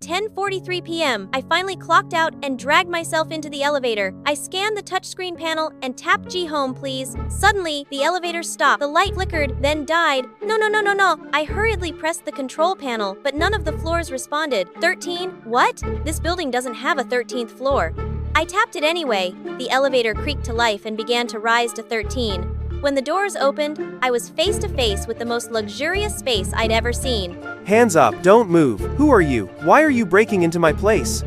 10:43 p.m., I finally clocked out and dragged myself into the elevator. I scanned the touchscreen panel and tapped G home, please. Suddenly, the elevator stopped. The light flickered, then died. No. I hurriedly pressed the control panel, but none of the floors responded. 13? What? This building doesn't have a 13th floor. I tapped it anyway. The elevator creaked to life and began to rise to 13. When the doors opened, I was face to face with the most luxurious space I'd ever seen. Hands up, don't move. Who are you? Why are you breaking into my place?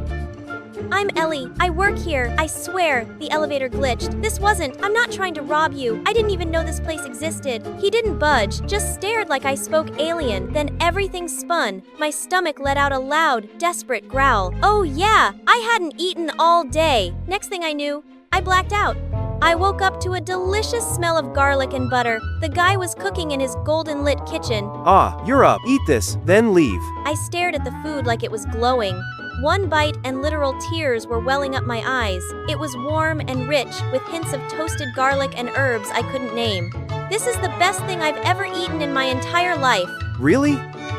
I'm Ellie. I work here. I swear. The elevator glitched. I'm not trying to rob you. I didn't even know this place existed. He didn't budge, just stared like I spoke alien. Then everything spun. My stomach let out a loud, desperate growl. Oh yeah, I hadn't eaten all day. Next thing I knew, I blacked out. I woke up to a delicious smell of garlic and butter. The guy was cooking in his golden lit kitchen. Ah, you're up. Eat this, then leave. I stared at the food like it was glowing. One bite and literal tears were welling up my eyes. It was warm and rich, with hints of toasted garlic and herbs I couldn't name. This is the best thing I've ever eaten in my entire life. Really?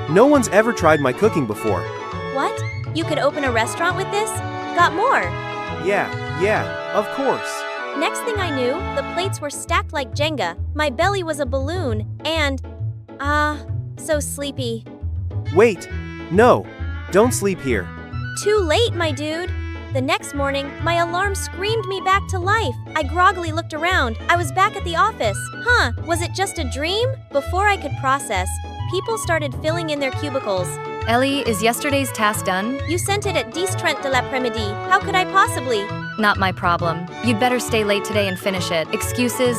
No one's ever tried my cooking before. What? You could open a restaurant with this? Got more? Yeah, of course. Next thing I knew, the plates were stacked like Jenga. My belly was a balloon, and... so sleepy. Wait, no, don't sleep here. Too late, my dude. The next morning, my alarm screamed me back to life. I groggily looked around. I was back at the office. Was it just a dream? Before I could process, people started filling in their cubicles. Ellie, is yesterday's task done? You sent it at 10:30 de l'après-midi. How could I possibly? Not my problem. You'd better stay late today and finish it. Excuses.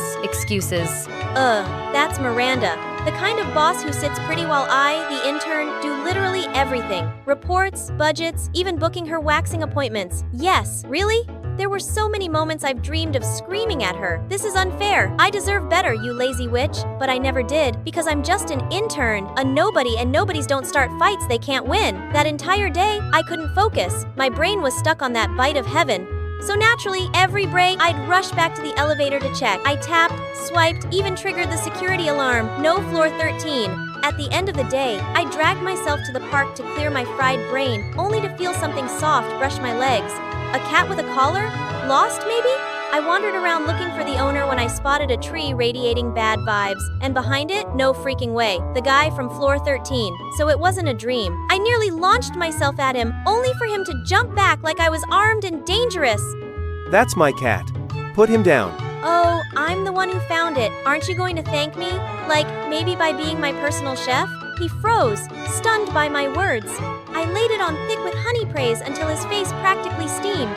That's Miranda. The kind of boss who sits pretty while I, the intern, do literally everything. Reports, budgets, even booking her waxing appointments. Yes, really? There were so many moments I've dreamed of screaming at her. This is unfair. I deserve better, you lazy witch. But I never did, because I'm just an intern, a nobody, and nobodies don't start fights they can't win. That entire day, I couldn't focus. My brain was stuck on that bite of heaven. So naturally, every break, I'd rush back to the elevator to check. I tapped, swiped, even triggered the security alarm. No floor 13. At the end of the day, I dragged myself to the park to clear my fried brain, only to feel something soft brush my legs. A cat with a collar? Lost, maybe? I wandered around looking for the owner when I spotted a tree radiating bad vibes. And behind it, no freaking way, the guy from floor 13. So it wasn't a dream. I nearly launched myself at him, only for him to jump back like I was armed and dangerous. That's my cat. Put him down. Oh, I'm the one who found it. Aren't you going to thank me? Like, maybe by being my personal chef? He froze, stunned by my words. I laid it on thick with honey praise until his face practically steamed.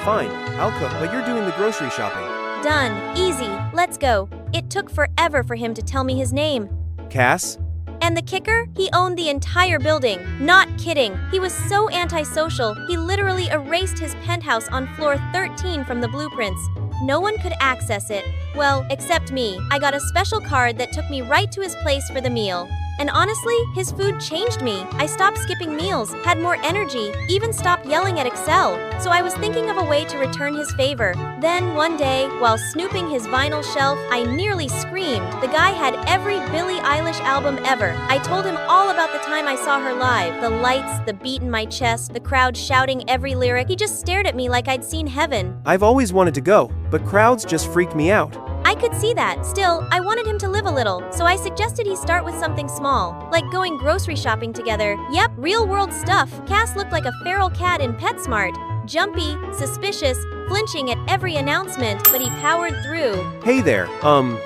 Fine, I'll cook, but you're doing the grocery shopping. Done. Easy. Let's go. It took forever for him to tell me his name. Cass? And the kicker? He owned the entire building. Not kidding. He was so antisocial, he literally erased his penthouse on floor 13 from the blueprints. No one could access it. Well, except me. I got a special card that took me right to his place for the meal. And honestly, his food changed me. I stopped skipping meals, had more energy, even stopped yelling at Excel. So I was thinking of a way to return his favor. Then one day, while snooping his vinyl shelf, I nearly screamed. The guy had every Billie Eilish album ever. I told him all about the time I saw her live. The lights, the beat in my chest, the crowd shouting every lyric. He just stared at me like I'd seen heaven. I've always wanted to go, but crowds just freak me out. I could see that. Still, I wanted him to live a little, so I suggested he start with something small, like going grocery shopping together. Yep, real-world stuff. Cass looked like a feral cat in PetSmart. Jumpy, suspicious, flinching at every announcement, but he powered through. Hey there,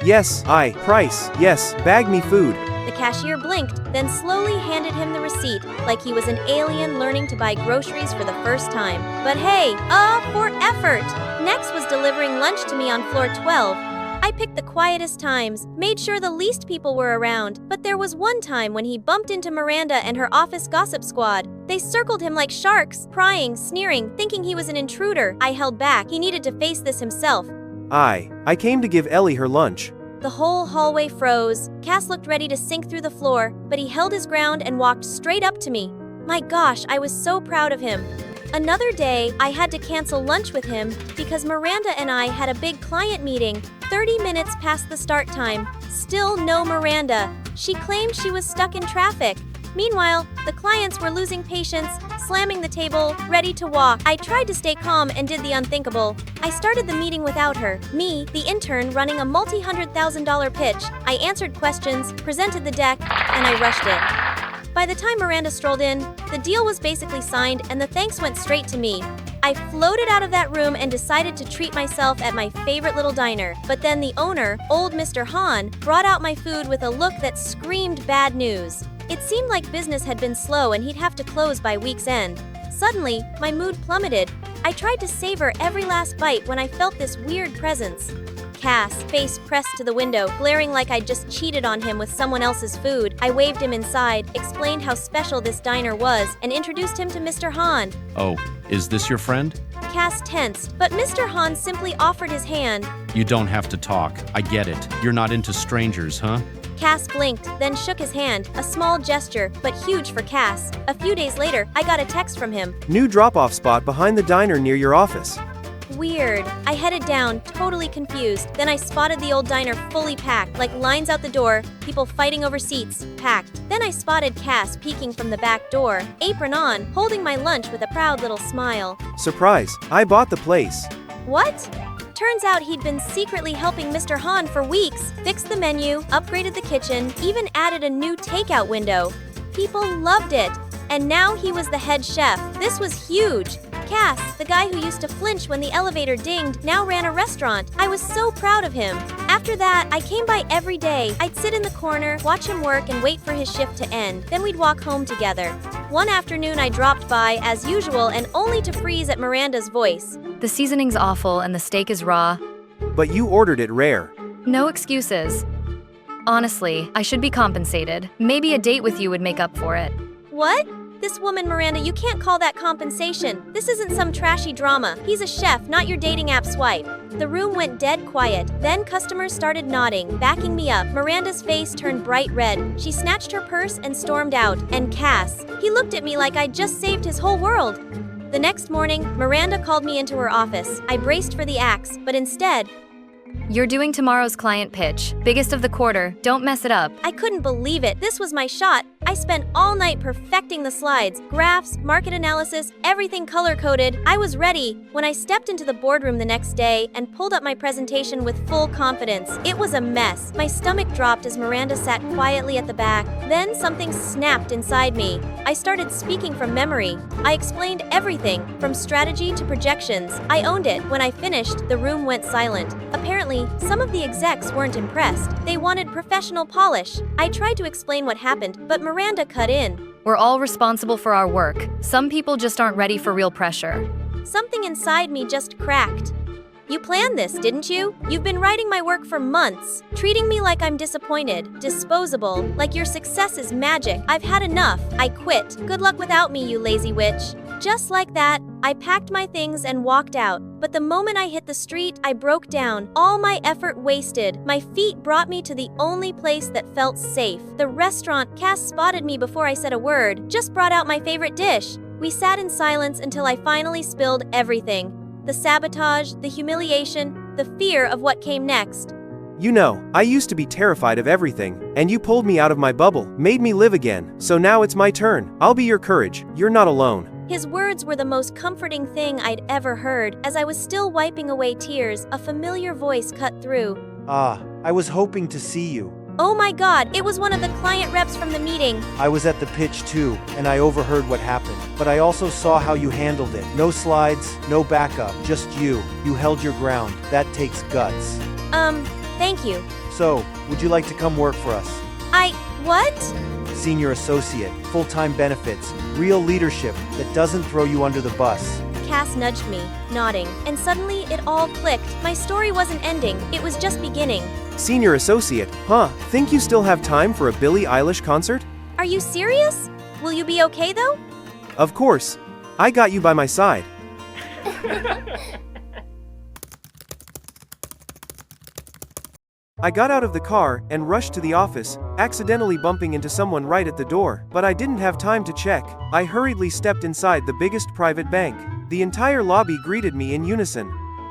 yes, price, yes, bag me food. The cashier blinked, then slowly handed him the receipt, like he was an alien learning to buy groceries for the first time. But hey, for effort! Next was delivering lunch to me on floor 12. I picked the quietest times, made sure the least people were around, but there was one time when he bumped into Miranda and her office gossip squad. They circled him like sharks, prying, sneering, thinking he was an intruder. I held back. He needed to face this himself. I came to give Ellie her lunch. The whole hallway froze. Cass looked ready to sink through the floor, but he held his ground and walked straight up to me. My gosh, I was so proud of him. Another day, I had to cancel lunch with him because Miranda and I had a big client meeting. 30 minutes past the start time. Still no Miranda. She claimed she was stuck in traffic. Meanwhile, the clients were losing patience, slamming the table, ready to walk. I tried to stay calm and did the unthinkable. I started the meeting without her. Me, the intern, running a multi-$100,000 pitch. I answered questions, presented the deck, and I rushed it. By the time Miranda strolled in, the deal was basically signed and the thanks went straight to me. I floated out of that room and decided to treat myself at my favorite little diner. But then the owner, old Mr. Han, brought out my food with a look that screamed bad news. It seemed like business had been slow and he'd have to close by week's end. Suddenly, my mood plummeted. I tried to savor every last bite when I felt this weird presence. Cass, face pressed to the window, glaring like I'd just cheated on him with someone else's food. I waved him inside, explained how special this diner was, and introduced him to Mr. Han. Oh, is this your friend? Cass tensed, but Mr. Han simply offered his hand. You don't have to talk. I get it. You're not into strangers, huh? Cass blinked, then shook his hand, a small gesture, but huge for Cass. A few days later, I got a text from him. New drop-off spot behind the diner near your office. Weird. I headed down, totally confused. Then I spotted the old diner fully packed, like lines out the door, people fighting over seats, packed. Then I spotted Cass peeking from the back door, apron on, holding my lunch with a proud little smile. Surprise, I bought the place. What? Turns out he'd been secretly helping Mr. Han for weeks, fixed the menu, upgraded the kitchen, even added a new takeout window. People loved it. And now he was the head chef. This was huge. Cass, the guy who used to flinch when the elevator dinged, now ran a restaurant. I was so proud of him. After that, I came by every day. I'd sit in the corner, watch him work, and wait for his shift to end. Then we'd walk home together. One afternoon, I dropped by, as usual, and only to freeze at Miranda's voice. The seasoning's awful and the steak is raw. But you ordered it rare. No excuses. Honestly, I should be compensated. Maybe a date with you would make up for it. What? This woman, Miranda, you can't call that compensation. This isn't some trashy drama. He's a chef, not your dating app swipe. The room went dead quiet. Then customers started nodding, backing me up. Miranda's face turned bright red. She snatched her purse and stormed out. And Cass, he looked at me like I'd just saved his whole world. The next morning, Miranda called me into her office. I braced for the axe, but instead, You're doing tomorrow's client pitch. Biggest of the quarter. Don't mess it up. I couldn't believe it. This was my shot. I spent all night perfecting the slides, graphs, market analysis, everything color-coded. I was ready when I stepped into the boardroom the next day and pulled up my presentation with full confidence. It was a mess. My stomach dropped as Miranda sat quietly at the back. Then something snapped inside me. I started speaking from memory. I explained everything, from strategy to projections. I owned it. When I finished, the room went silent. Apparently, some of the execs weren't impressed. They wanted professional polish. I tried to explain what happened, but Miranda cut in. We're all responsible for our work. Some people just aren't ready for real pressure. Something inside me just cracked. You planned this, didn't you? You've been writing my work for months, treating me like I'm disappointed, disposable, like your success is magic. I've had enough. I quit. Good luck without me, you lazy witch. Just like that, I packed my things and walked out. But the moment I hit the street, I broke down. All my effort wasted. My feet brought me to the only place that felt safe. The restaurant. Cass spotted me before I said a word, just brought out my favorite dish. We sat in silence until I finally spilled everything. The sabotage, the humiliation, the fear of what came next. You know, I used to be terrified of everything, and you pulled me out of my bubble, made me live again. So now it's my turn. I'll be your courage. You're not alone. His words were the most comforting thing I'd ever heard. As I was still wiping away tears, a familiar voice cut through. I was hoping to see you. Oh my God, it was one of the client reps from the meeting. I was at the pitch too, and I overheard what happened. But I also saw how you handled it. No slides, no backup, just you. You held your ground. That takes guts. Thank you. So, would you like to come work for us? What? Senior associate, full-time benefits, real leadership that doesn't throw you under the bus. Cass nudged me, nodding, and suddenly it all clicked. My story wasn't ending, it was just beginning. Senior associate, huh? Think you still have time for a Billie Eilish concert? Are you serious? Will you be okay though? Of course. I got you by my side. I got out of the car and rushed to the office, accidentally bumping into someone right at the door, but I didn't have time to check. I hurriedly stepped inside the biggest private bank. The entire lobby greeted me in unison.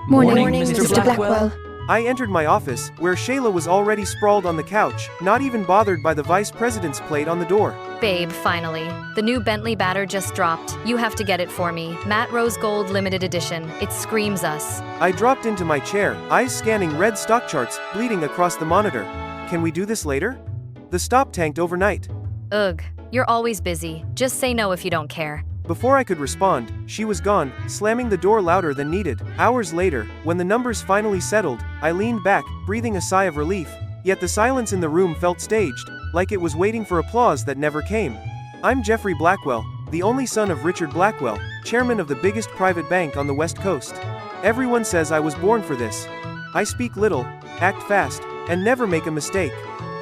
Morning, Mr. Blackwell. I entered my office, where Shayla was already sprawled on the couch, not even bothered by the vice president's plate on the door. Babe, finally. The new Bentley batter just dropped. You have to get it for me. Matte Rose Gold limited edition. It screams us. I dropped into my chair, eyes scanning red stock charts, bleeding across the monitor. Can we do this later? The stop tanked overnight. Ugh, you're always busy. Just say no if you don't care. Before I could respond, she was gone, slamming the door louder than needed. Hours later, when the numbers finally settled, I leaned back, breathing a sigh of relief. Yet the silence in the room felt staged, like it was waiting for applause that never came. I'm Jeffrey Blackwell, the only son of Richard Blackwell, chairman of the biggest private bank on the West Coast. Everyone says I was born for this. I speak little, act fast, and never make a mistake.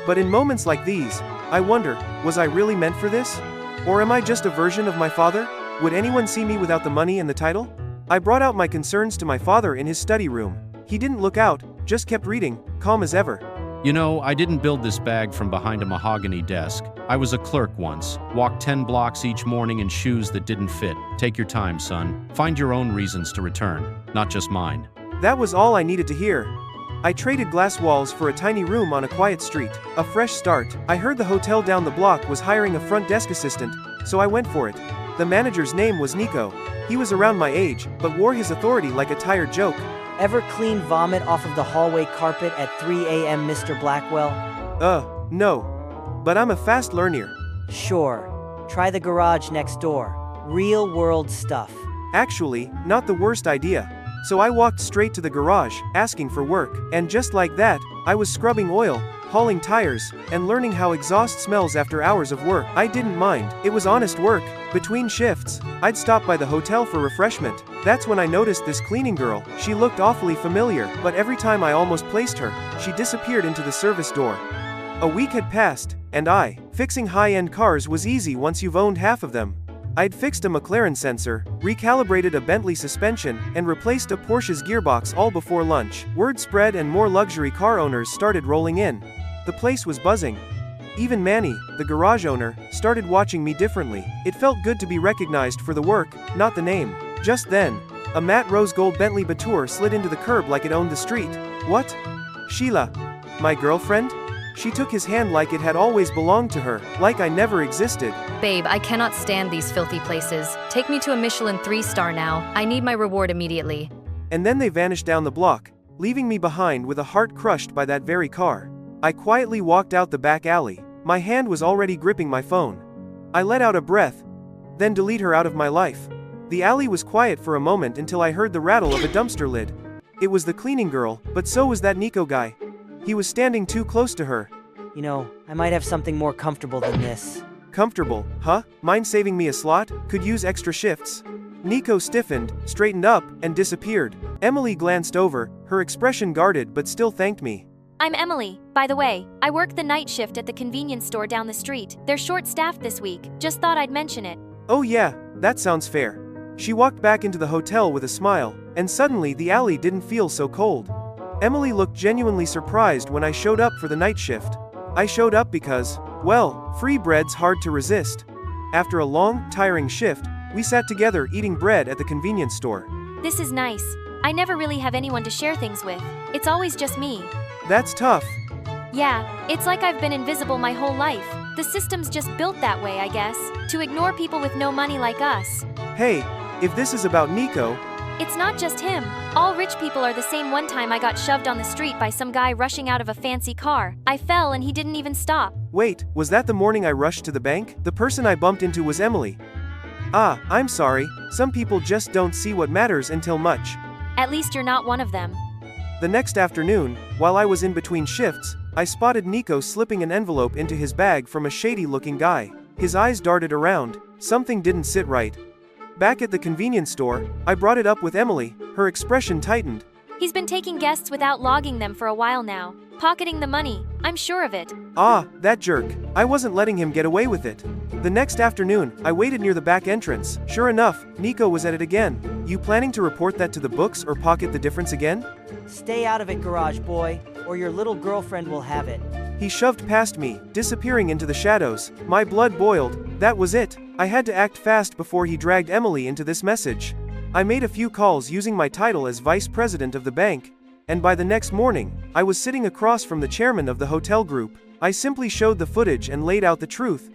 But in moments like these, I wonder, was I really meant for this? Or am I just a version of my father? Would anyone see me without the money and the title? I brought out my concerns to my father in his study room. He didn't look out, just kept reading, calm as ever. You know, I didn't build this bag from behind a mahogany desk. I was a clerk once. Walked 10 blocks each morning in shoes that didn't fit. Take your time, son. Find your own reasons to return, not just mine. That was all I needed to hear. I traded glass walls for a tiny room on a quiet street. A fresh start. I heard the hotel down the block was hiring a front desk assistant, so I went for it. The manager's name was Nico. He was around my age, but wore his authority like a tired joke. Ever clean vomit off of the hallway carpet at 3 a.m., Mr. Blackwell? No. But I'm a fast learner. Sure. Try the garage next door. Real-world stuff. Actually, not the worst idea. So I walked straight to the garage, asking for work. And just like that, I was scrubbing oil, hauling tires, and learning how exhaust smells after hours of work. I didn't mind. It was honest work. Between shifts, I'd stop by the hotel for refreshment. That's when I noticed this cleaning girl. She looked awfully familiar, but every time I almost placed her, she disappeared into the service door. A week had passed, and fixing high-end cars was easy once you've owned half of them. I'd fixed a McLaren sensor, recalibrated a Bentley suspension, and replaced a Porsche's gearbox all before lunch. Word spread and more luxury car owners started rolling in. The place was buzzing. Even Manny, the garage owner, started watching me differently. It felt good to be recognized for the work, not the name. Just then, a matte rose gold Bentley Batour slid into the curb like it owned the street. What? Sheila. My girlfriend? She took his hand like it had always belonged to her, like I never existed. Babe, I cannot stand these filthy places. Take me to a Michelin 3-star now. I need my reward immediately. And then they vanished down the block, leaving me behind with a heart crushed by that very car. I quietly walked out the back alley. My hand was already gripping my phone. I let out a breath, then delete her out of my life. The alley was quiet for a moment until I heard the rattle of a dumpster lid. It was the cleaning girl, but so was that Nico guy. He was standing too close to her. You know, I might have something more comfortable than this. Comfortable, huh? Mind saving me a slot? Could use extra shifts. Nico stiffened, straightened up, and disappeared. Emily glanced over, her expression guarded but still thanked me. I'm Emily, by the way. I work the night shift at the convenience store down the street. They're short-staffed this week. Just thought I'd mention it. Oh yeah, that sounds fair. She walked back into the hotel with a smile, and suddenly the alley didn't feel so cold. Emily looked genuinely surprised when I showed up for the night shift. I showed up because, well, free bread's hard to resist. After a long, tiring shift, we sat together eating bread at the convenience store. This is nice. I never really have anyone to share things with. It's always just me. That's tough. Yeah, it's like I've been invisible my whole life. The system's just built that way, I guess, to ignore people with no money like us. Hey, if this is about Nico... It's not just him. All rich people are the same. One time I got shoved on the street by some guy rushing out of a fancy car. I fell and he didn't even stop. Wait, was that the morning I rushed to the bank? The person I bumped into was Emily. Ah, I'm sorry. Some people just don't see what matters until much. At least you're not one of them. The next afternoon, while I was in between shifts, I spotted Nico slipping an envelope into his bag from a shady-looking guy. His eyes darted around. Something didn't sit right. Back at the convenience store, I brought it up with Emily. Her expression tightened. He's been taking guests without logging them for a while now. Pocketing the money. I'm sure of it. Ah, that jerk. I wasn't letting him get away with it. The next afternoon, I waited near the back entrance. Sure enough, Nico was at it again. You planning to report that to the books or pocket the difference again? Stay out of it, garage boy, or your little girlfriend will have it. He shoved past me, disappearing into the shadows. My blood boiled. That was it. I had to act fast before he dragged Emily into this message. I made a few calls using my title as vice president of the bank. and by the next morning, I was sitting across from the chairman of the hotel group. I simply showed the footage and laid out the truth.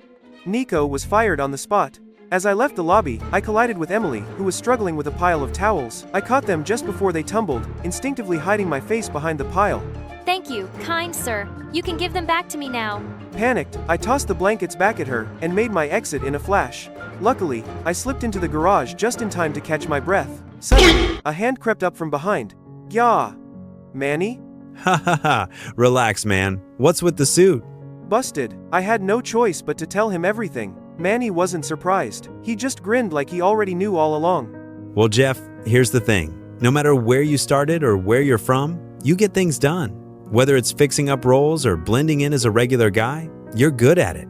Nico was fired on the spot. As I left the lobby, I collided with Emily, who was struggling with a pile of towels. I caught them just before they tumbled, instinctively hiding my face behind the pile. Thank you, kind sir. You can give them back to me now. Panicked, I tossed the blankets back at her and made my exit in a flash. Luckily, I slipped into the garage just in time to catch my breath. Suddenly, a hand crept up from behind. Yah! Manny? Ha ha ha. Relax, man. What's with the suit? Busted. I had no choice but to tell him everything. Manny wasn't surprised. He just grinned like he already knew all along. Well, Jeff, here's the thing. No matter where you started or where you're from, you get things done. Whether it's fixing up rolls or blending in as a regular guy, you're good at it.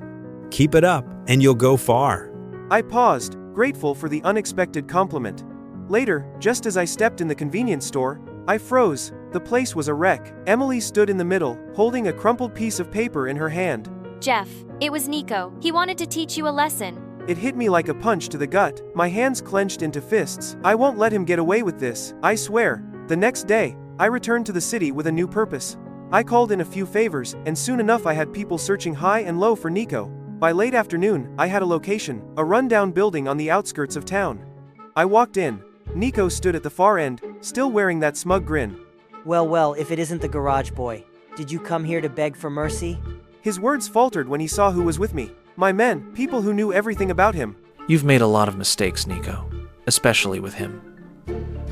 Keep it up, and you'll go far. I paused, grateful for the unexpected compliment. Later, just as I stepped in the convenience store, I froze. The place was a wreck. Emily stood in the middle, holding a crumpled piece of paper in her hand. Jeff, it was Nico. He wanted to teach you a lesson. It hit me like a punch to the gut. My hands clenched into fists. I won't let him get away with this, I swear. The next day, I returned to the city with a new purpose. I called in a few favors, and soon enough I had people searching high and low for Nico. By late afternoon, I had a location, a rundown building on the outskirts of town. I walked in. Nico stood at the far end, still wearing that smug grin. Well, if it isn't the garage boy. Did you come here to beg for mercy? His words faltered when he saw who was with me. My men, people who knew everything about him. You've made a lot of mistakes, Nico. Especially with him.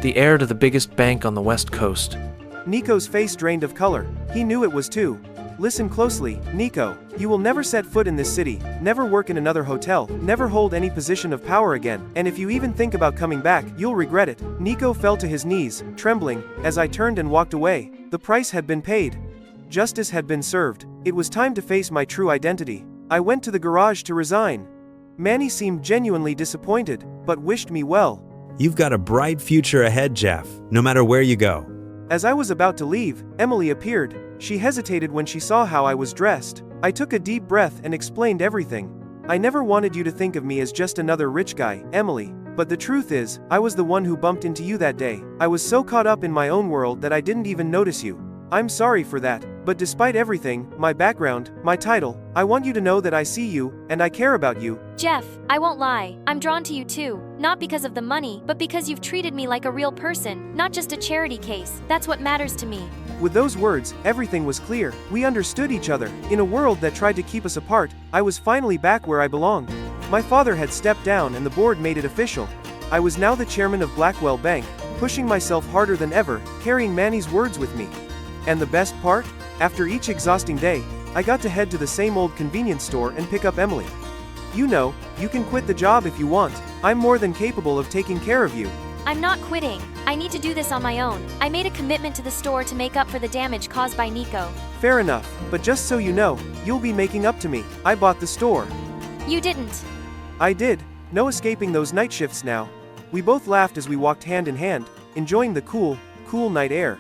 The heir to the biggest bank on the West Coast. Nico's face drained of color. He knew it was too. Listen closely, Nico. You will never set foot in this city, never work in another hotel, never hold any position of power again, and if you even think about coming back, you'll regret it. Nico fell to his knees, trembling, as I turned and walked away. The price had been paid. Justice had been served. It was time to face my true identity. I went to the garage to resign. Manny seemed genuinely disappointed, but wished me well. You've got a bright future ahead, Jeff, no matter where you go. As I was about to leave, Emily appeared. She hesitated when she saw how I was dressed. I took a deep breath and explained everything. I never wanted you to think of me as just another rich guy, Emily. But the truth is, I was the one who bumped into you that day. I was so caught up in my own world that I didn't even notice you. I'm sorry for that, but despite everything, my background, my title, I want you to know that I see you, and I care about you. Jeff, I won't lie. I'm drawn to you too. Not because of the money, but because you've treated me like a real person, not just a charity case. That's what matters to me. With those words, everything was clear. We understood each other. In a world that tried to keep us apart, I was finally back where I belonged. My father had stepped down and the board made it official. I was now the chairman of Blackwell Bank, pushing myself harder than ever, carrying Manny's words with me. And the best part? After each exhausting day, I got to head to the same old convenience store and pick up Emily. You know, you can quit the job if you want. I'm more than capable of taking care of you. I'm not quitting. I need to do this on my own. I made a commitment to the store to make up for the damage caused by Nico. Fair enough, but just so you know, you'll be making up to me. I bought the store. You didn't. I did. No escaping those night shifts now. We both laughed as we walked hand in hand, enjoying the cool night air.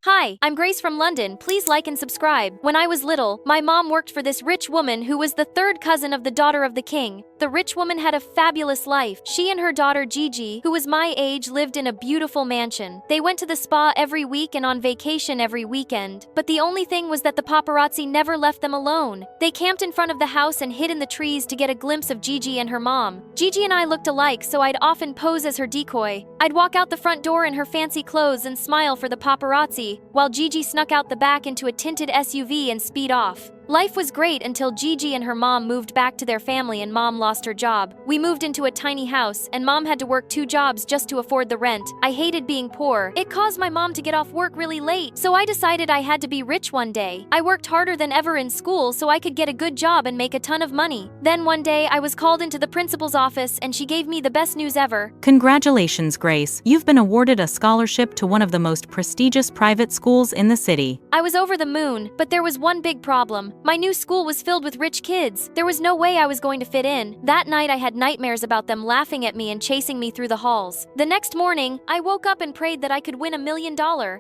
Hi, I'm Grace from London. Please like and subscribe. When I was little, my mom worked for this rich woman who was the third cousin of the daughter of the king. The rich woman had a fabulous life. She and her daughter Gigi, who was my age, lived in a beautiful mansion. They went to the spa every week and on vacation every weekend. But the only thing was that the paparazzi never left them alone. They camped in front of the house and hid in the trees to get a glimpse of Gigi and her mom. Gigi and I looked alike, so I'd often pose as her decoy. I'd walk out the front door in her fancy clothes and smile for the paparazzi, while Gigi snuck out the back into a tinted SUV and speed off. Life was great until Gigi and her mom moved back to their family and mom lost her job. We moved into a tiny house and mom had to work 2 jobs just to afford the rent. I hated being poor. It caused my mom to get off work really late, so I decided I had to be rich one day. I worked harder than ever in school so I could get a good job and make a ton of money. Then one day I was called into the principal's office and she gave me the best news ever. Congratulations, Grace. You've been awarded a scholarship to one of the most prestigious private schools in the city. I was over the moon, but there was one big problem. My new school was filled with rich kids. There was no way I was going to fit in. That night I had nightmares about them laughing at me and chasing me through the halls. The next morning, I woke up and prayed that I could win $1 million.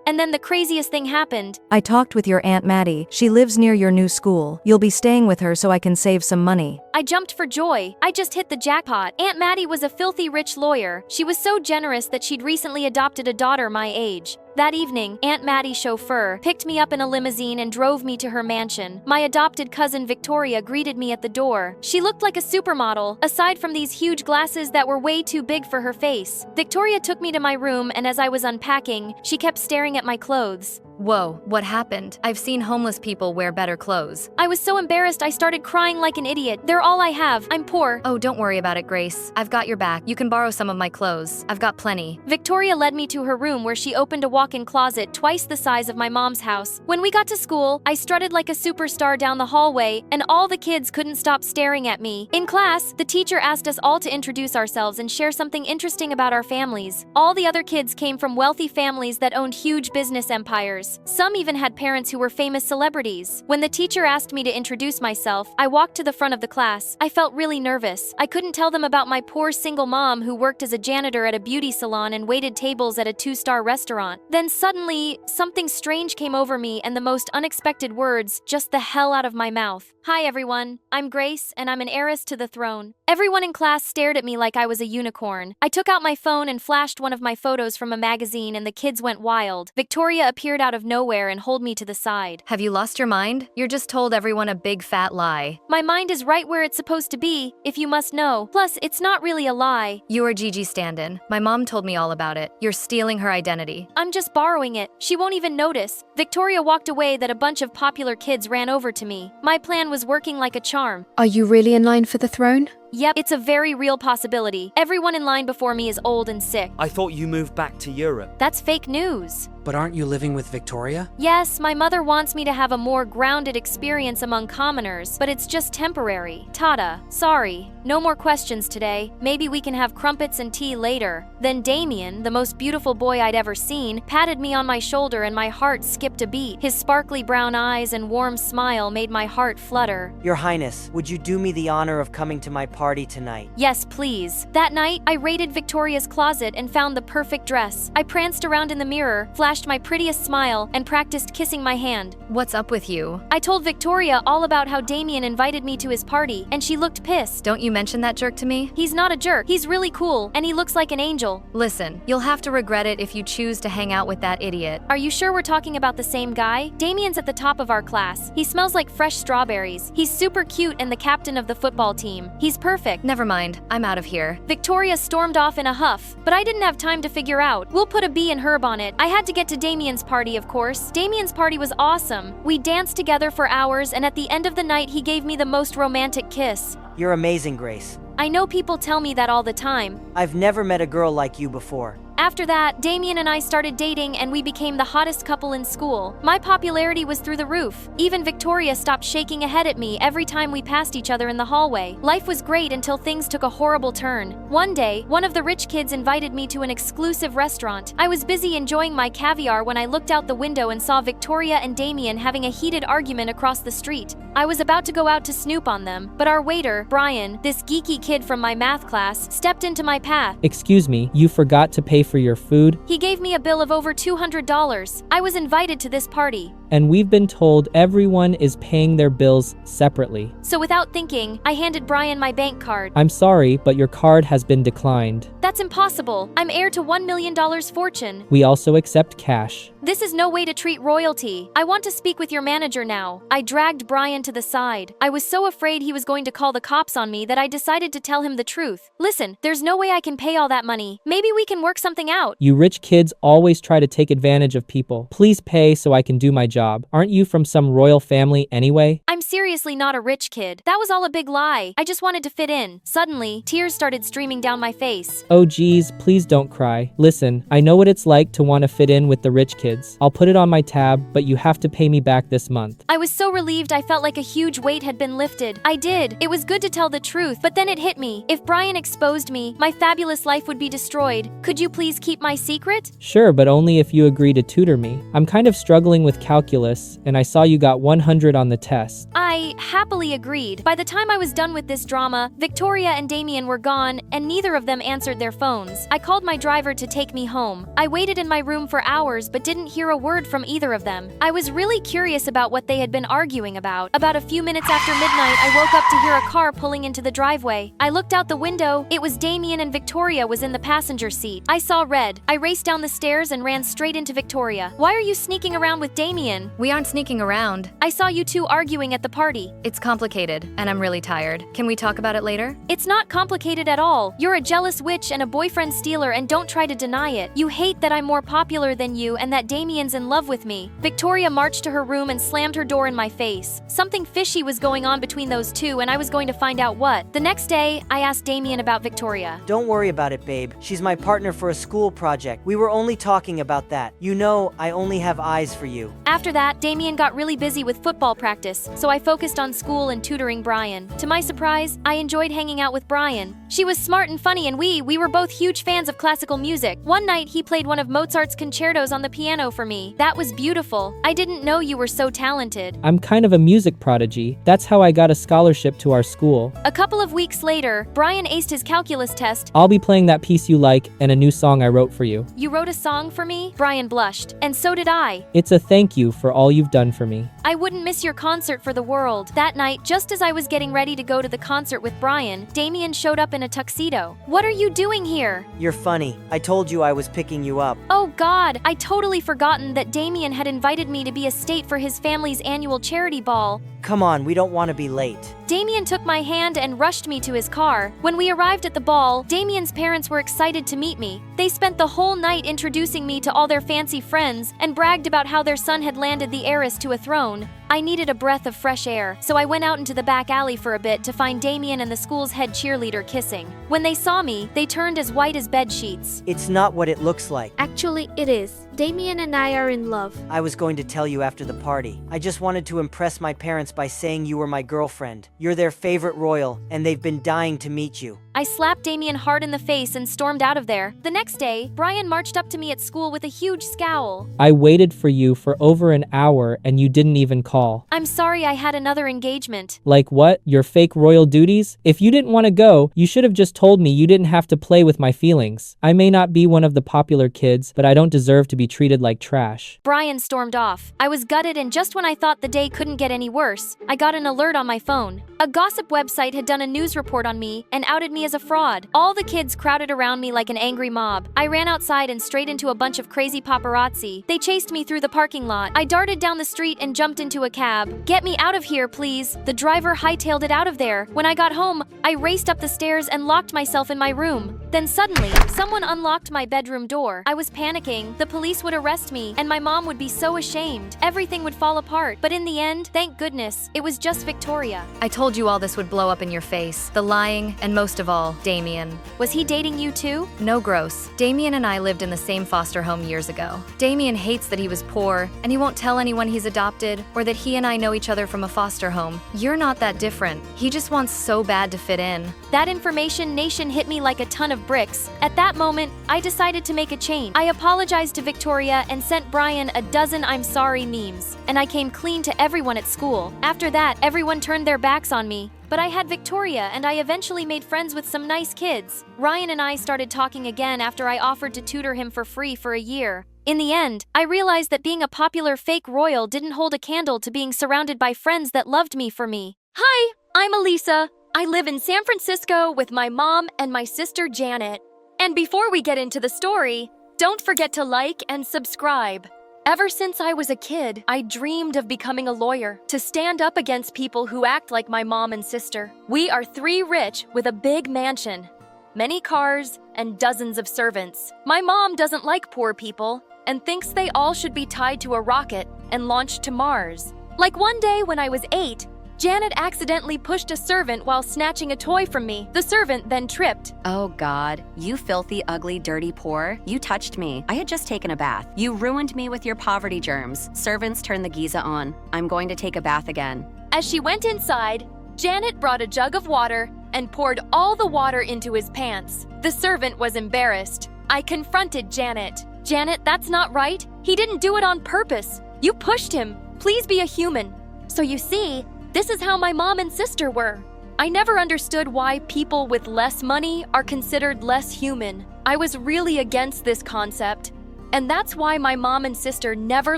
And then the craziest thing happened. I talked with your Aunt Maddie. She lives near your new school. You'll be staying with her so I can save some money. I jumped for joy. I just hit the jackpot. Aunt Maddie was a filthy rich lawyer. She was so generous that she'd recently adopted a daughter my age. That evening, Aunt Maddie's chauffeur picked me up in a limousine and drove me to her mansion. My adopted cousin Victoria greeted me at the door. She looked like a supermodel, aside from these huge glasses that were way too big for her face. Victoria took me to my room, and as I was unpacking, she kept staring at my clothes. Whoa, what happened? I've seen homeless people wear better clothes. I was so embarrassed I started crying like an idiot. They're all I have. I'm poor. Oh, don't worry about it, Grace. I've got your back. You can borrow some of my clothes. I've got plenty. Victoria led me to her room where she opened a walk-in closet twice the size of my mom's house. When we got to school, I strutted like a superstar down the hallway, and all the kids couldn't stop staring at me. In class, the teacher asked us all to introduce ourselves and share something interesting about our families. All the other kids came from wealthy families that owned huge business empires. Some even had parents who were famous celebrities. When the teacher asked me to introduce myself, I walked to the front of the class. I felt really nervous. I couldn't tell them about my poor single mom who worked as a janitor at a beauty salon and waited tables at a 2-star restaurant. Then suddenly, something strange came over me and the most unexpected words just the hell out of my mouth. Hi everyone, I'm Grace and I'm an heiress to the throne. Everyone in class stared at me like I was a unicorn. I took out my phone and flashed one of my photos from a magazine and the kids went wild. Victoria appeared out of nowhere and pulled me to the side. Have you lost your mind? You're just told everyone a big fat lie. My mind is right where it's supposed to be, if you must know. Plus, it's not really a lie. You are Gigi Stand-in. My mom told me all about it. You're stealing her identity. I'm just borrowing it. She won't even notice. Victoria walked away that a bunch of popular kids ran over to me. My plan was working like a charm. Are you really in line for the throne? Yep, it's a very real possibility. Everyone in line before me is old and sick. I thought you moved back to Europe. That's fake news. But aren't you living with Victoria? Yes, my mother wants me to have a more grounded experience among commoners, but it's just temporary. Tata, sorry. No more questions today. Maybe we can have crumpets and tea later. Then Damien, the most beautiful boy I'd ever seen, patted me on my shoulder and my heart skipped a beat. His sparkly brown eyes and warm smile made my heart flutter. Your Highness, would you do me the honor of coming to my party tonight? Yes, please. That night, I raided Victoria's closet and found the perfect dress. I pranced around in the mirror, flashed my prettiest smile, and practiced kissing my hand. What's up with you? I told Victoria all about how Damien invited me to his party, and she looked pissed. Don't you mention that jerk to me? He's not a jerk. He's really cool, and he looks like an angel. Listen, you'll have to regret it if you choose to hang out with that idiot. Are you sure we're talking about the same guy? Damien's at the top of our class. He smells like fresh strawberries. He's super cute and the captain of the football team. He's perfect. Never mind, I'm out of here. Victoria stormed off in a huff, but I didn't have time to figure out. We'll put a bee in her bonnet. I had to get to Damien's party, of course. Damien's party was awesome. We danced together for hours, and at the end of the night, he gave me the most romantic kiss. You're amazing, Grace. I know people tell me that all the time. I've never met a girl like you before. After that, Damien and I started dating and we became the hottest couple in school. My popularity was through the roof. Even Victoria stopped shaking a head at me every time we passed each other in the hallway. Life was great until things took a horrible turn. One day, one of the rich kids invited me to an exclusive restaurant. I was busy enjoying my caviar when I looked out the window and saw Victoria and Damien having a heated argument across the street. I was about to go out to snoop on them, but our waiter, Brian, this geeky kid from my math class, stepped into my path. Excuse me, you forgot to pay for your food? He gave me a bill of over $200. I was invited to this party. And we've been told everyone is paying their bills separately. So without thinking, I handed Brian my bank card. I'm sorry, but your card has been declined. That's impossible. I'm heir to $1 million fortune. We also accept cash. This is no way to treat royalty. I want to speak with your manager now. I dragged Brian to the side. I was so afraid he was going to call the cops on me that I decided to tell him the truth. Listen, there's no way I can pay all that money. Maybe we can work something out. You rich kids always try to take advantage of people. Please pay so I can do my job. Aren't you from some royal family anyway? I'm seriously not a rich kid. That was all a big lie. I just wanted to fit in. Suddenly, tears started streaming down my face. Oh geez, please don't cry. Listen, I know what it's like to want to fit in with the rich kids. I'll put it on my tab, but you have to pay me back this month. I was so relieved I felt like a huge weight had been lifted. I did. It was good to tell the truth, but then it hit me. If Brian exposed me, my fabulous life would be destroyed. Could you please keep my secret? Sure, but only if you agree to tutor me. I'm kind of struggling with calculus calculus, and I saw you got 100 on the test. I happily agreed. By the time I was done with this drama, Victoria and Damien were gone, and neither of them answered their phones. I called my driver to take me home. I waited in my room for hours but didn't hear a word from either of them. I was really curious about what they had been arguing about. About a few minutes after midnight, I woke up to hear a car pulling into the driveway. I looked out the window. It was Damien, and Victoria was in the passenger seat. I saw red. I raced down the stairs and ran straight into Victoria. Why are you sneaking around with Damien? We aren't sneaking around. I saw you two arguing at the party. It's complicated, and I'm really tired. Can we talk about it later? It's not complicated at all. You're a jealous witch and a boyfriend stealer, and don't try to deny it. You hate that I'm more popular than you and that Damien's in love with me. Victoria marched to her room and slammed her door in my face. Something fishy was going on between those two, and I was going to find out what. The next day, I asked Damien about Victoria. Don't worry about it, babe. She's my partner for a school project. We were only talking about that. You know, I only have eyes for you. After that, Damien got really busy with football practice, so I focused on school and tutoring Brian. To my surprise, I enjoyed hanging out with Brian. She was smart and funny, and we were both huge fans of classical music. One night, he played one of Mozart's concertos on the piano for me. That was beautiful. I didn't know you were so talented. I'm kind of a music prodigy. That's how I got a scholarship to our school. A couple of weeks later, Brian aced his calculus test. I'll be playing that piece you like and a new song I wrote for you. You wrote a song for me? Brian blushed. And so did I. It's a thank you for all you've done for me. I wouldn't miss your concert for the world. That night, just as I was getting ready to go to the concert with Brian, Damien showed up in a tuxedo. What are you doing here? You're funny. I told you I was picking you up. Oh God, I totally forgotten that Damien had invited me to be a state for his family's annual charity ball. Come on, we don't want to be late. Damien took my hand and rushed me to his car. When we arrived at the ball, Damien's parents were excited to meet me. They spent the whole night introducing me to all their fancy friends and bragged about how their son had landed the heiress to a throne. I needed a breath of fresh air, so I went out into the back alley for a bit to find Damien and the school's head cheerleader kissing. When they saw me, they turned as white as bed sheets. It's not what it looks like. Actually, it is. Damien and I are in love. I was going to tell you after the party. I just wanted to impress my parents by saying you were my girlfriend. You're their favorite royal, and they've been dying to meet you. I slapped Damien hard in the face and stormed out of there. The next day, Brian marched up to me at school with a huge scowl. I waited for you for over an hour and you didn't even call. I'm sorry, I had another engagement. Like what? Your fake royal duties? If you didn't want to go, you should have just told me. You didn't have to play with my feelings. I may not be one of the popular kids, but I don't deserve to be treated like trash. Brian stormed off. I was gutted, and just when I thought the day couldn't get any worse, I got an alert on my phone. A gossip website had done a news report on me and outed me as a fraud. All the kids crowded around me like an angry mob. I ran outside and straight into a bunch of crazy paparazzi. They chased me through the parking lot. I darted down the street and jumped into a cab. Get me out of here, please. The driver hightailed it out of there. When I got home, I raced up the stairs and locked myself in my room. Then suddenly, someone unlocked my bedroom door. I was panicking. The police would arrest me, and my mom would be so ashamed. Everything would fall apart. But in the end, thank goodness, it was just Victoria. I told you all this would blow up in your face. The lying, and most of all, Damien. Was he dating you too? No, gross. Damien and I lived in the same foster home years ago. Damien hates that he was poor, and he won't tell anyone he's adopted, or that he and I know each other from a foster home. You're not that different. He just wants so bad to fit in. That information nation hit me like a ton of bricks. At that moment, I decided to make a change. I apologized to Victoria and sent Brian a dozen I'm sorry memes, and I came clean to everyone at school. After that, everyone turned their backs on me. But I had Victoria, and I eventually made friends with some nice kids. Ryan and I started talking again after I offered to tutor him for free for a year. In the end, I realized that being a popular fake royal didn't hold a candle to being surrounded by friends that loved me for me. Hi, I'm Elisa. I live in San Francisco with my mom and my sister Janet. And before we get into the story, don't forget to like and subscribe. Ever since I was a kid, I dreamed of becoming a lawyer to stand up against people who act like my mom and sister. We are three rich with a big mansion, many cars, and dozens of servants. My mom doesn't like poor people and thinks they all should be tied to a rocket and launched to Mars. Like one day when I was 8, Janet accidentally pushed a servant while snatching a toy from me. The servant then tripped. Oh God, you filthy, ugly, dirty poor. You touched me. I had just taken a bath. You ruined me with your poverty germs. Servants turn the Giza on. I'm going to take a bath again. As she went inside, Janet brought a jug of water and poured all the water into his pants. The servant was embarrassed. I confronted Janet. Janet, that's not right. He didn't do it on purpose. You pushed him. Please be a human. So you see, this is how my mom and sister were. I never understood why people with less money are considered less human. I was really against this concept. And that's why my mom and sister never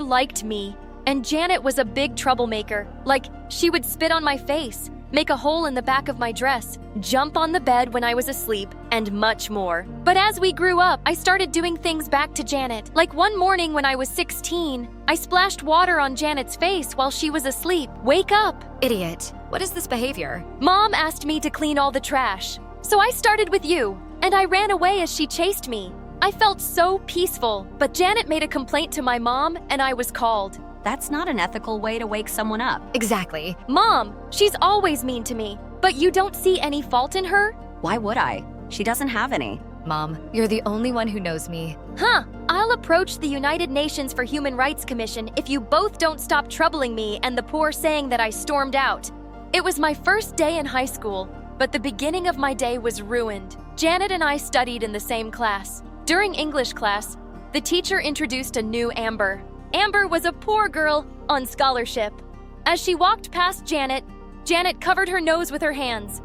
liked me. And Janet was a big troublemaker. Like, she would spit on my face, make a hole in the back of my dress, jump on the bed when I was asleep, and much more. But as we grew up, I started doing things back to Janet. Like one morning when I was 16, I splashed water on Janet's face while she was asleep. Wake up! Idiot. What is this behavior? Mom asked me to clean all the trash. So I started with you, and I ran away as she chased me. I felt so peaceful, but Janet made a complaint to my mom, and I was called. That's not an ethical way to wake someone up. Exactly. Mom, she's always mean to me, but you don't see any fault in her? Why would I? She doesn't have any. Mom, you're the only one who knows me. Huh, I'll approach the United Nations for Human Rights Commission if you both don't stop troubling me and the poor saying that I stormed out. It was my first day in high school, but the beginning of my day was ruined. Janet and I studied in the same class. During English class, the teacher introduced a new Amber. Amber was a poor girl on scholarship. As she walked past Janet, Janet covered her nose with her hands.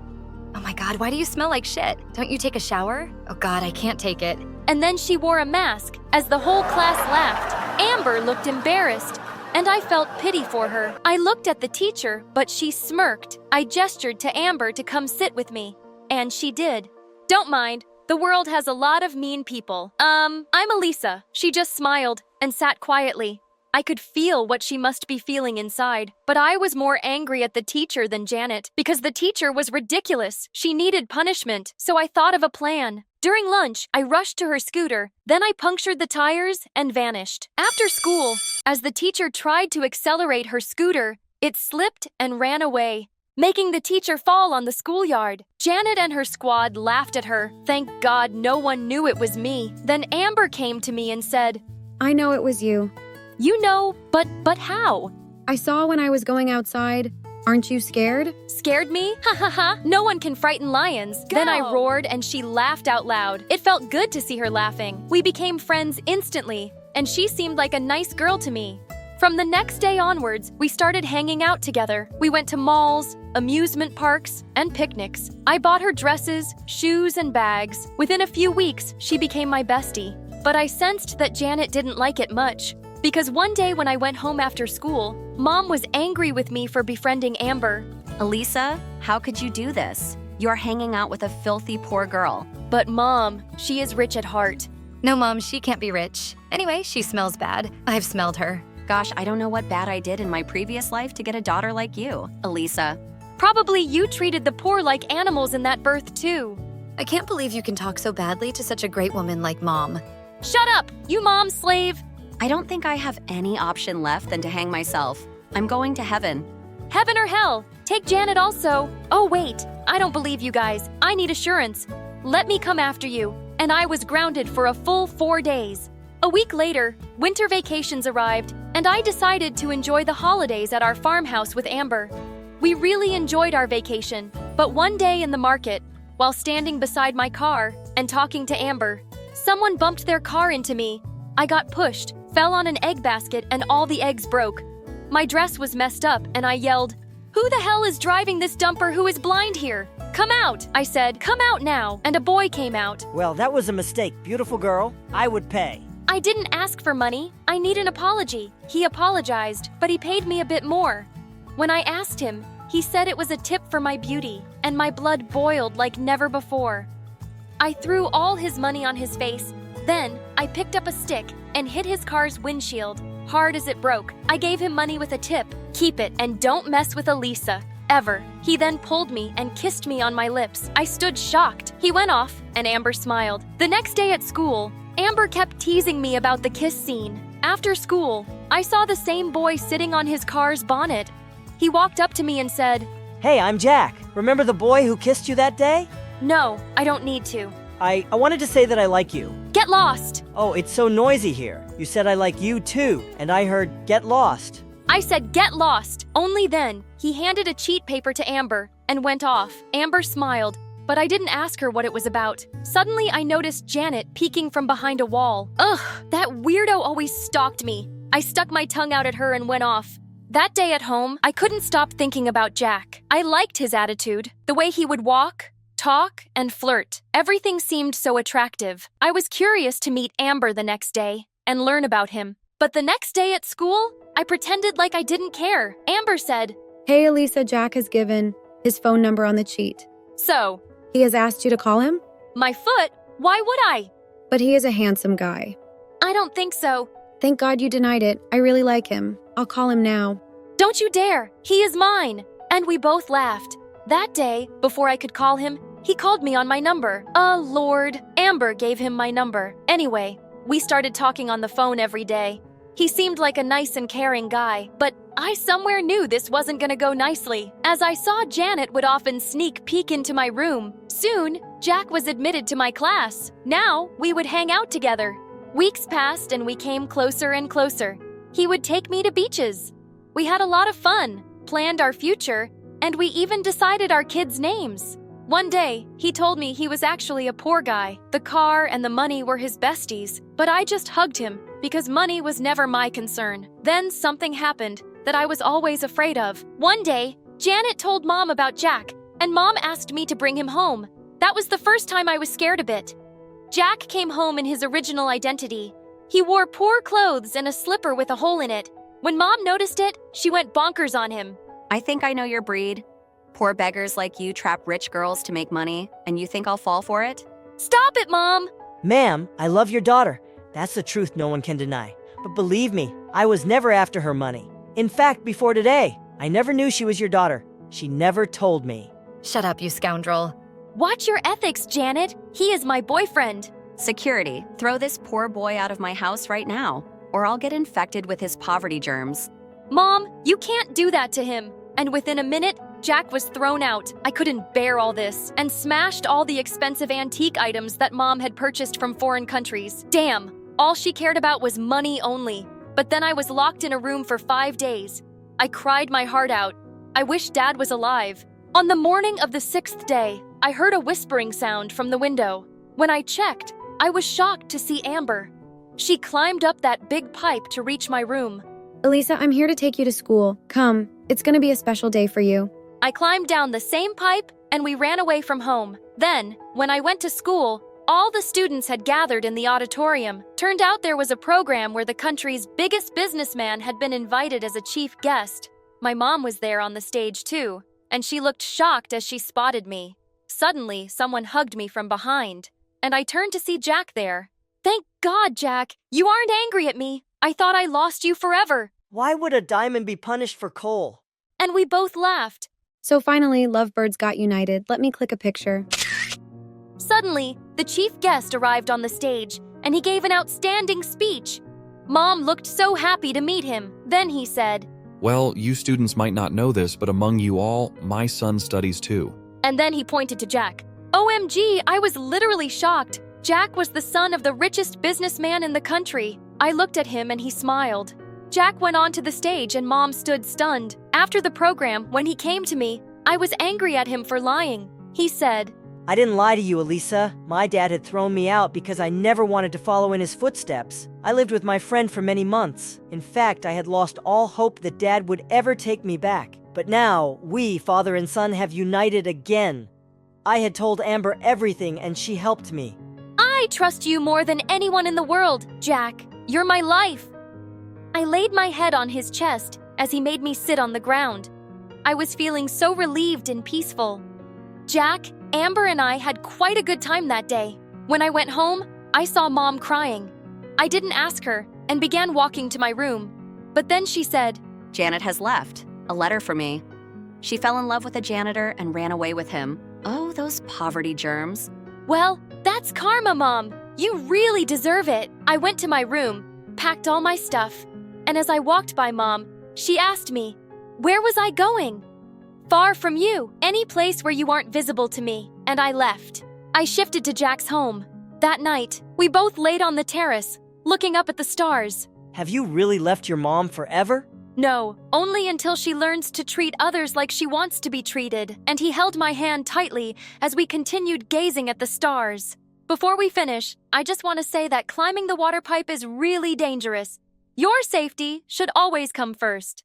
Oh my God, why do you smell like shit? Don't you take a shower? Oh God, I can't take it. And then she wore a mask. As the whole class laughed, Amber looked embarrassed, and I felt pity for her. I looked at the teacher, but she smirked. I gestured to Amber to come sit with me, and she did. Don't mind, the world has a lot of mean people. I'm Elisa. She just smiled and sat quietly. I could feel what she must be feeling inside, but I was more angry at the teacher than Janet, because the teacher was ridiculous. She needed punishment, so I thought of a plan. During lunch, I rushed to her scooter, then I punctured the tires and vanished. After school, as the teacher tried to accelerate her scooter, it slipped and ran away, making the teacher fall on the schoolyard. Janet and her squad laughed at her. Thank God no one knew it was me. Then Amber came to me and said, I know it was you. You know, but how? I saw when I was going outside. Aren't you scared? Scared me? Ha ha ha. No one can frighten lions. Then I roared and she laughed out loud. It felt good to see her laughing. We became friends instantly, and she seemed like a nice girl to me. From the next day onwards, we started hanging out together. We went to malls, amusement parks, and picnics. I bought her dresses, shoes, and bags. Within a few weeks, she became my bestie. But I sensed that Janet didn't like it much. Because one day when I went home after school, Mom was angry with me for befriending Amber. Elisa, how could you do this? You're hanging out with a filthy poor girl. But Mom, she is rich at heart. No, Mom, she can't be rich. Anyway, she smells bad. I've smelled her. Gosh, I don't know what bad I did in my previous life to get a daughter like you, Elisa. Probably you treated the poor like animals in that birth too. I can't believe you can talk so badly to such a great woman like Mom. Shut up, you mom slave! I don't think I have any option left than to hang myself. I'm going to heaven. Heaven or hell? Take Janet also. Oh wait, I don't believe you guys. I need assurance. Let me come after you. And I was grounded for a full 4 days. A week later, winter vacations arrived, and I decided to enjoy the holidays at our farmhouse with Amber. We really enjoyed our vacation, but one day in the market, while standing beside my car and talking to Amber, someone bumped their car into me. I got pushed, fell on an egg basket, and all the eggs broke. My dress was messed up, and I yelled, "Who the hell is driving this dumper who is blind here? Come out!" I said, "Come out now!" And a boy came out. Well, that was a mistake, beautiful girl. I would pay. I didn't ask for money. I need an apology. He apologized, but he paid me a bit more. When I asked him, he said it was a tip for my beauty, and my blood boiled like never before. I threw all his money on his face. Then, I picked up a stick and hit his car's windshield, hard as it broke. I gave him money with a tip. Keep it and don't mess with Elisa. Ever. He then pulled me and kissed me on my lips. I stood shocked. He went off, and Amber smiled. The next day at school, Amber kept teasing me about the kiss scene. After school, I saw the same boy sitting on his car's bonnet. He walked up to me and said, Hey, I'm Jack. Remember the boy who kissed you that day? No, I don't need to. I wanted to say that I like you. Get lost! Oh, it's so noisy here. You said I like you too, and I heard get lost. I said get lost. Only then, he handed a cheat paper to Amber and went off. Amber smiled, but I didn't ask her what it was about. Suddenly, I noticed Janet peeking from behind a wall. Ugh, that weirdo always stalked me. I stuck my tongue out at her and went off. That day at home, I couldn't stop thinking about Jack. I liked his attitude, the way he would walk, talk, and flirt. Everything seemed so attractive. I was curious to meet Amber the next day and learn about him. But the next day at school, I pretended like I didn't care. Amber said, Hey, Elisa, Jack has given his phone number on the cheat. So? He has asked you to call him? My foot? Why would I? But he is a handsome guy. I don't think so. Thank God you denied it. I really like him. I'll call him now. Don't you dare! He is mine! And we both laughed. That day, before I could call him, he called me on my number. Lord. Amber gave him my number. Anyway, we started talking on the phone every day. He seemed like a nice and caring guy, but I somewhere knew this wasn't gonna go nicely, as I saw Janet would often sneak peek into my room. Soon, Jack was admitted to my class. Now, we would hang out together. Weeks passed and we came closer and closer. He would take me to beaches. We had a lot of fun, planned our future, and we even decided our kids' names. One day, he told me he was actually a poor guy. The car and the money were his besties, but I just hugged him because money was never my concern. Then something happened that I was always afraid of. One day, Janet told Mom about Jack, and Mom asked me to bring him home. That was the first time I was scared a bit. Jack came home in his original identity. He wore poor clothes and a slipper with a hole in it. When Mom noticed it, she went bonkers on him. I think I know your breed. Poor beggars like you trap rich girls to make money, and you think I'll fall for it? Stop it, Mom! Ma'am, I love your daughter. That's the truth no one can deny. But believe me, I was never after her money. In fact, before today, I never knew she was your daughter. She never told me. Shut up, you scoundrel. Watch your ethics, Janet. He is my boyfriend. Security, throw this poor boy out of my house right now, or I'll get infected with his poverty germs. Mom, you can't do that to him. And within a minute, Jack was thrown out. I couldn't bear all this and smashed all the expensive antique items that Mom had purchased from foreign countries. Damn, all she cared about was money only. But then I was locked in a room for 5 days. I cried my heart out. I wish Dad was alive. On the morning of the 6th day, I heard a whispering sound from the window. When I checked, I was shocked to see Amber. She climbed up that big pipe to reach my room. Elisa, I'm here to take you to school. Come, it's gonna be a special day for you. I climbed down the same pipe and we ran away from home. Then, when I went to school, all the students had gathered in the auditorium. Turned out there was a program where the country's biggest businessman had been invited as a chief guest. My mom was there on the stage too, and she looked shocked as she spotted me. Suddenly, someone hugged me from behind, and I turned to see Jack there. Thank God, Jack, you aren't angry at me. I thought I lost you forever. Why would a diamond be punished for coal? And we both laughed. So finally, lovebirds got united. Let me click a picture. Suddenly, the chief guest arrived on the stage, and he gave an outstanding speech. Mom looked so happy to meet him. Then he said, Well, you students might not know this, but among you all, my son studies too. And then he pointed to Jack. OMG, I was literally shocked. Jack was the son of the richest businessman in the country. I looked at him and he smiled. Jack went on to the stage and Mom stood stunned. After the program, when he came to me, I was angry at him for lying. He said, I didn't lie to you, Elisa. My dad had thrown me out because I never wanted to follow in his footsteps. I lived with my friend for many months. In fact, I had lost all hope that Dad would ever take me back. But now, we, father and son, have united again. I had told Amber everything and she helped me. I trust you more than anyone in the world, Jack. You're my life. I laid my head on his chest as he made me sit on the ground. I was feeling so relieved and peaceful. Jack, Amber and I had quite a good time that day. When I went home, I saw Mom crying. I didn't ask her and began walking to my room. But then she said, Janet has left. A letter for me. She fell in love with a janitor and ran away with him. Oh, those poverty germs. Well, that's karma, Mom. You really deserve it. I went to my room, packed all my stuff, and as I walked by Mom, she asked me, where was I going? Far from you, any place where you aren't visible to me, and I left. I shifted to Jack's home. That night, we both laid on the terrace, looking up at the stars. Have you really left your mom forever? No, only until she learns to treat others like she wants to be treated, and he held my hand tightly as we continued gazing at the stars. Before we finish, I just want to say that climbing the water pipe is really dangerous. Your safety should always come first.